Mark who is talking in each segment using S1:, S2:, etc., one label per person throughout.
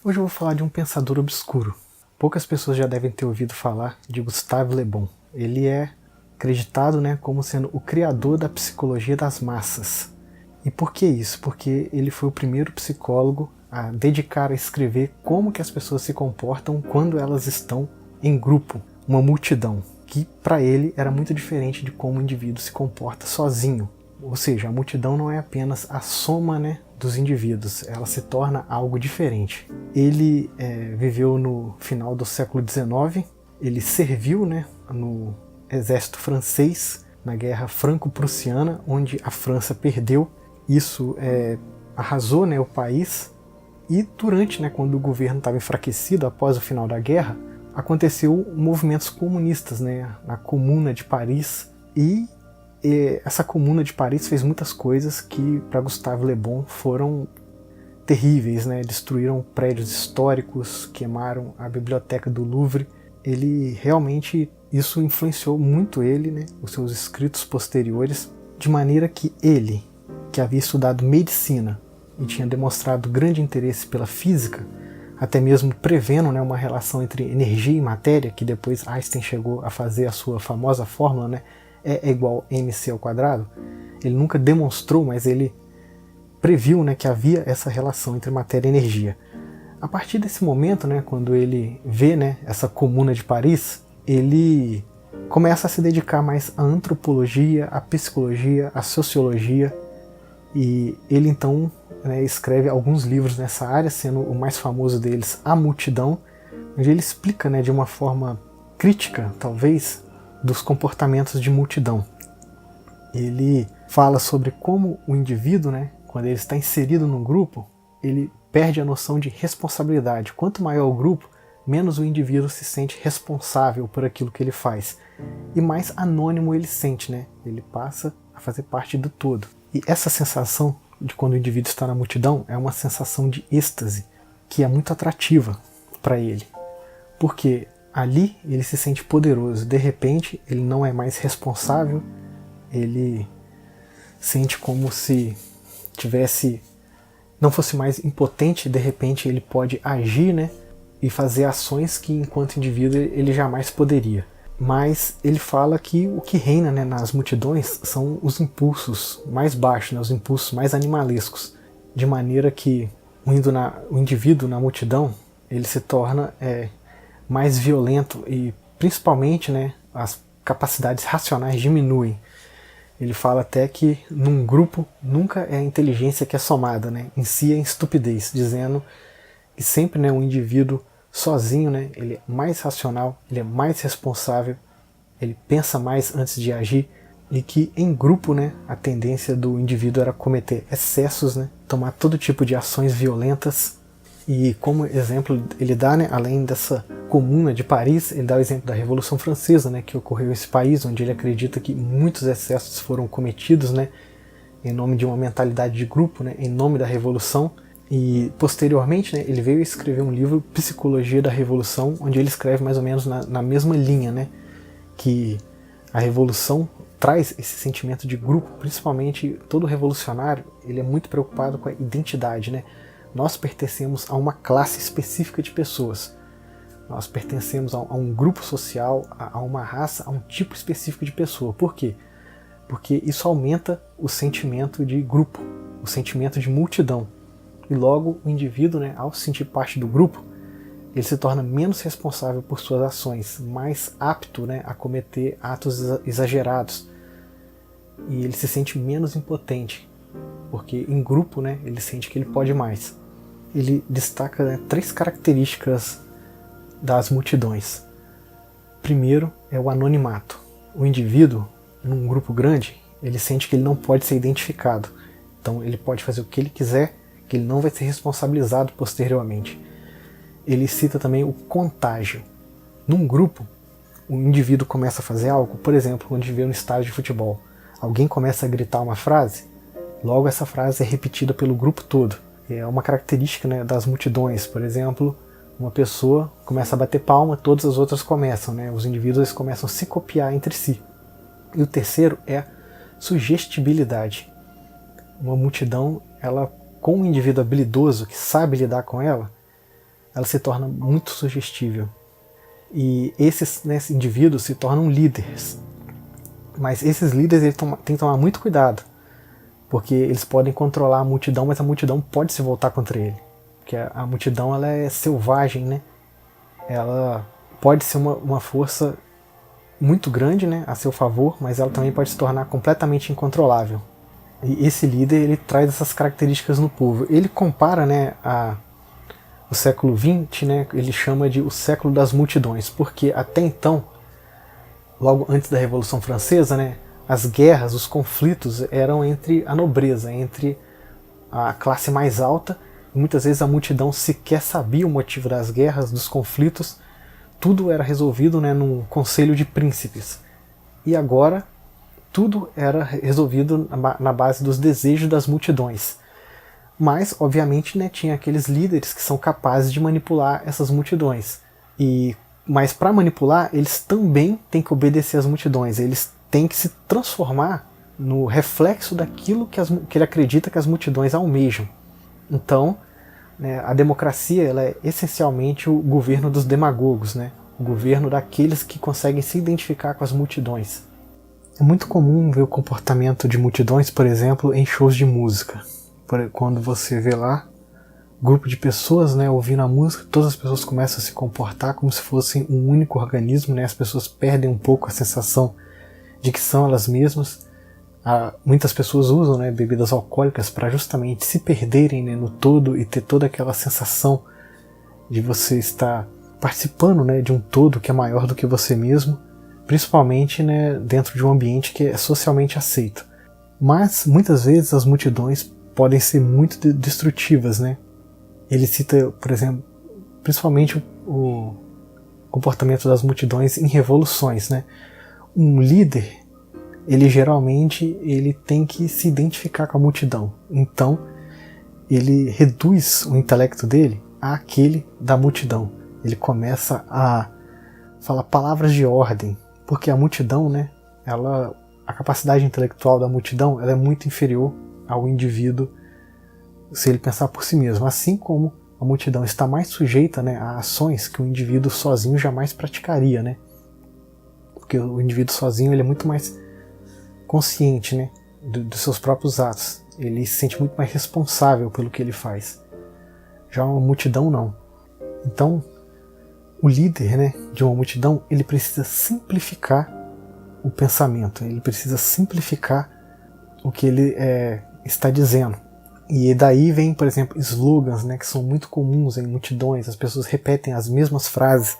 S1: Hoje eu vou falar de um pensador obscuro. Poucas pessoas já devem ter ouvido falar de Gustave Le Bon. Ele é acreditado, como sendo o criador da psicologia das massas. E por que isso? Porque ele foi o primeiro psicólogo a dedicar a escrever como que as pessoas se comportam quando elas estão em grupo, uma multidão, que para ele era muito diferente de como o indivíduo se comporta sozinho. Ou seja, a multidão não é apenas a soma dos indivíduos, ela se torna algo diferente. Ele viveu no final do século XIX, ele serviu no exército francês, na guerra franco-prussiana, onde a França perdeu. Isso arrasou o país, e durante, quando o governo estava enfraquecido após o final da guerra, aconteceu movimentos comunistas na Comuna de Paris, e essa Comuna de Paris fez muitas coisas que para Gustave Le Bon foram terríveis, destruíram prédios históricos, queimaram a biblioteca do Louvre. Ele realmente, isso influenciou muito ele, os seus escritos posteriores, de maneira que ele, que havia estudado medicina e tinha demonstrado grande interesse pela física, até mesmo prevendo uma relação entre energia e matéria, que depois Einstein chegou a fazer a sua famosa fórmula, E é igual a mc ao quadrado. Ele nunca demonstrou, mas ele previu que havia essa relação entre matéria e energia. A partir desse momento, quando ele vê essa Comuna de Paris, ele começa a se dedicar mais à antropologia, à psicologia, à sociologia, e ele então escreve alguns livros nessa área, sendo o mais famoso deles A Multidão, onde ele explica de uma forma crítica, talvez, dos comportamentos de multidão. Ele fala sobre como o indivíduo, quando ele está inserido num grupo, ele perde a noção de responsabilidade. Quanto maior o grupo, menos o indivíduo se sente responsável por aquilo que ele faz. E mais anônimo ele sente, Ele passa a fazer parte do todo. E essa sensação de quando o indivíduo está na multidão é uma sensação de êxtase, que é muito atrativa para ele. Porque ali ele se sente poderoso, de repente ele não é mais responsável, ele sente como se não fosse mais impotente, de repente ele pode agir e fazer ações que enquanto indivíduo ele jamais poderia. Mas ele fala que o que reina nas multidões são os impulsos mais baixos, os impulsos mais animalescos, de maneira que o indivíduo na multidão ele se torna mais violento e principalmente as capacidades racionais diminuem. Ele fala até que num grupo nunca é a inteligência que é somada, em si é estupidez, dizendo que sempre um indivíduo sozinho ele é mais racional, ele é mais responsável, ele pensa mais antes de agir, e que em grupo a tendência do indivíduo era cometer excessos, tomar todo tipo de ações violentas. E como exemplo ele dá, além dessa Comuna de Paris, ele dá o exemplo da Revolução Francesa, que ocorreu nesse país, onde ele acredita que muitos excessos foram cometidos, em nome de uma mentalidade de grupo, em nome da Revolução. E posteriormente, ele veio escrever um livro, Psicologia da Revolução, onde ele escreve mais ou menos na mesma linha, que a Revolução traz esse sentimento de grupo, principalmente todo revolucionário, ele é muito preocupado com a identidade, Nós pertencemos a uma classe específica de pessoas. Nós pertencemos a um grupo social, a uma raça, a um tipo específico de pessoa. Por quê? Porque isso aumenta o sentimento de grupo, o sentimento de multidão. E logo o indivíduo, ao se sentir parte do grupo, ele se torna menos responsável por suas ações, mais apto a cometer atos exagerados. E ele se sente menos impotente, porque em grupo ele sente que ele pode mais. Ele destaca 3 características das multidões. Primeiro é o anonimato. O indivíduo, num grupo grande, ele sente que ele não pode ser identificado. Então ele pode fazer o que ele quiser, que ele não vai ser responsabilizado posteriormente. Ele cita também o contágio. Num grupo, o indivíduo começa a fazer algo, por exemplo, quando a gente vê no estádio de futebol, alguém começa a gritar uma frase, logo essa frase é repetida pelo grupo todo. É uma característica das multidões. Por exemplo, uma pessoa começa a bater palma, todas as outras começam, os indivíduos começam a se copiar entre si. E o terceiro é a sugestibilidade. Uma multidão, ela com um indivíduo habilidoso que sabe lidar com ela, ela se torna muito sugestível. E esses, né, indivíduos se tornam líderes. Mas esses líderes eles têm que tomar muito cuidado, porque eles podem controlar a multidão, mas a multidão pode se voltar contra ele. Porque a multidão ela é selvagem, né? Ela pode ser uma força muito grande, né, a seu favor, mas ela também pode se tornar completamente incontrolável. E esse líder ele traz essas características no povo. Ele compara, né, o século XX, né, ele chama de o século das multidões, porque até então, logo antes da Revolução Francesa, né, as guerras, os conflitos eram entre a nobreza, entre a classe mais alta. Muitas vezes a multidão sequer sabia o motivo das guerras, dos conflitos. Tudo era resolvido, né, num conselho de príncipes. E agora tudo era resolvido na base dos desejos das multidões. Mas, obviamente, né, tinha aqueles líderes que são capazes de manipular essas multidões. Mas para manipular, eles também têm que obedecer às multidões. Eles têm que se transformar no reflexo daquilo que ele acredita que as multidões almejam. Então, né, a democracia ela é essencialmente o governo dos demagogos, né? O governo daqueles que conseguem se identificar com as multidões. É muito comum ver o comportamento de multidões, por exemplo, em shows de música. Quando você vê lá grupo de pessoas, né, ouvindo a música, todas as pessoas começam a se comportar como se fossem um único organismo, né? As pessoas perdem um pouco a sensação de que são elas mesmas. Muitas pessoas usam, né, bebidas alcoólicas para justamente se perderem, né, no todo e ter toda aquela sensação de você estar participando, né, de um todo que é maior do que você mesmo, principalmente, né, dentro de um ambiente que é socialmente aceito. Mas muitas vezes as multidões podem ser muito destrutivas, né? Ele cita, por exemplo, principalmente o comportamento das multidões em revoluções, né? Um líder, ele geralmente tem que se identificar com a multidão. Então, ele reduz o intelecto dele àquele da multidão. Ele começa a falar palavras de ordem, porque a multidão, né, a capacidade intelectual da multidão ela é muito inferior ao indivíduo se ele pensar por si mesmo. Assim como a multidão está mais sujeita, né, a ações que o indivíduo sozinho jamais praticaria, né? Porque o indivíduo sozinho ele é muito mais consciente, né, dos seus próprios atos. Ele se sente muito mais responsável pelo que ele faz. Já uma multidão não. Então, o líder, né, de uma multidão, ele precisa simplificar o pensamento, ele precisa simplificar o que ele está dizendo. E daí vem, por exemplo, slogans, né, que são muito comuns em multidões, as pessoas repetem as mesmas frases,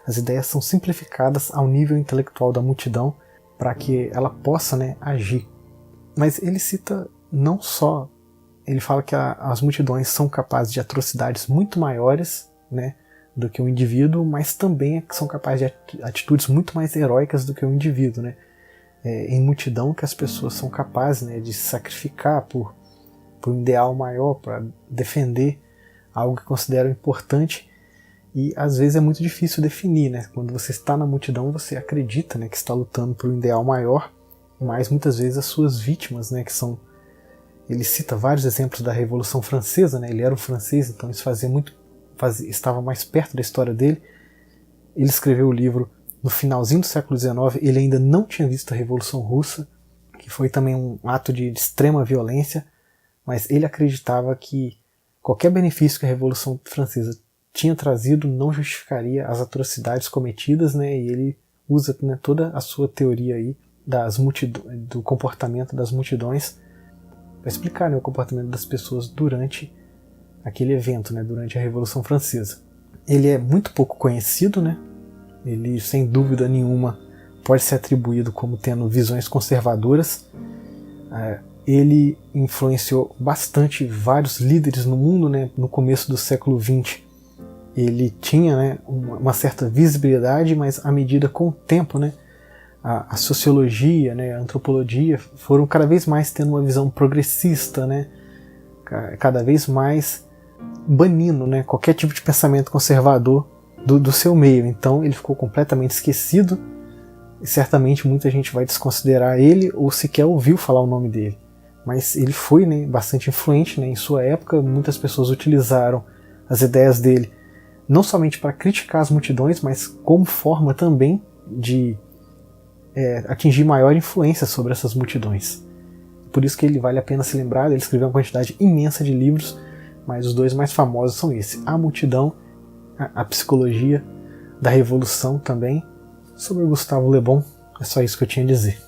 S1: as ideias são simplificadas ao nível intelectual da multidão para que ela possa, né, agir. Mas ele cita não só, ele fala que as multidões são capazes de atrocidades muito maiores, né, do que o indivíduo, mas também são capazes de atitudes muito mais heróicas do que o indivíduo, né? Em multidão que as pessoas são capazes, né, de se sacrificar por um ideal maior, para defender algo que consideram importante, e às vezes é muito difícil definir, né? Quando você está na multidão, você acredita, né, que está lutando por um ideal maior, mas muitas vezes as suas vítimas, né, que são... Ele cita vários exemplos da Revolução Francesa, né? Ele era um francês, então isso estava mais perto da história dele. Ele escreveu o livro no finalzinho do século XIX, ele ainda não tinha visto a Revolução Russa, que foi também um ato de extrema violência, mas ele acreditava que qualquer benefício que a Revolução Francesa tinha trazido não justificaria as atrocidades cometidas, né? E ele usa, né, toda a sua teoria aí do comportamento das multidões para explicar, né, o comportamento das pessoas durante aquele evento, né, durante a Revolução Francesa. Ele é muito pouco conhecido, né? Ele, sem dúvida nenhuma, pode ser atribuído como tendo visões conservadoras. Ele influenciou bastante vários líderes no mundo, né? No começo do século XX. Ele tinha, né, uma certa visibilidade, mas à medida com o tempo, né, a sociologia, né, a antropologia foram cada vez mais tendo uma visão progressista, né? Cada vez mais banindo, né, qualquer tipo de pensamento conservador do seu meio. Então ele ficou completamente esquecido e certamente muita gente vai desconsiderar ele ou sequer ouviu falar o nome dele. Mas ele foi, né, bastante influente, né, em sua época. Muitas pessoas utilizaram as ideias dele não somente para criticar as multidões, mas como forma também de atingir maior influência sobre essas multidões. Por isso que ele vale a pena se lembrar. Ele escreveu uma quantidade imensa de livros, mas os dois mais famosos são esses: A Multidão, a Psicologia da Revolução também. Sobre o Gustavo Le Bon, é só isso que eu tinha a dizer.